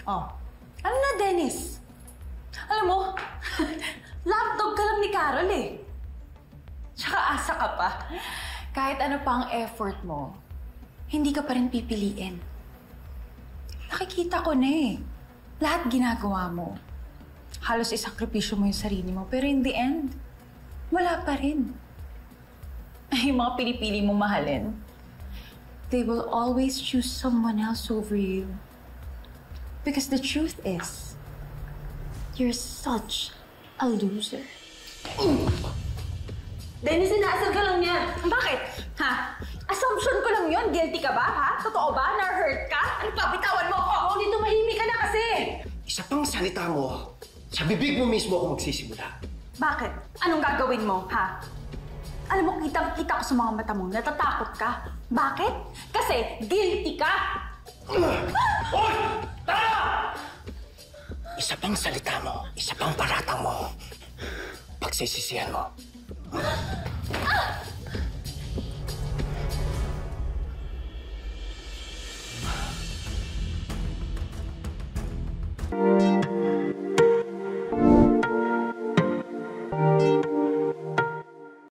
Oh, ano na, Dennis? Alam mo, lapdog ka lang ni Carol eh. Tsaka asa ka pa. Kahit ano pa ang effort mo, hindi ka pa rin pipiliin. Nakikita ko na eh. Lahat ginagawa mo. Halos isakripisyo mo yung sarili mo, pero in the end, wala pa rin. Ay, yung mga pinipili mong mahalin, they will always choose someone else over you. Because the truth is, you're such a loser. Dennis, inaasar ka lang niya. Bakit? Ha? Assumption ko lang yun. Guilty ka ba, ha? Totoo ba? Na-hurt ka? Ano pa? Bitawan mo ako! Hindi tumahimik ka na kasi! Isa pang salita mo, sa bibig mo mismo ako magsisimula. Bakit? Anong gagawin mo, ha? Alam mo, kitang-kita ko sa mga mata mo, natatakot ka. Bakit? Kasi guilty ka! Hoy! Tara! Isa pang salita mo, isa pang paratang mo, pagsisisihan mo.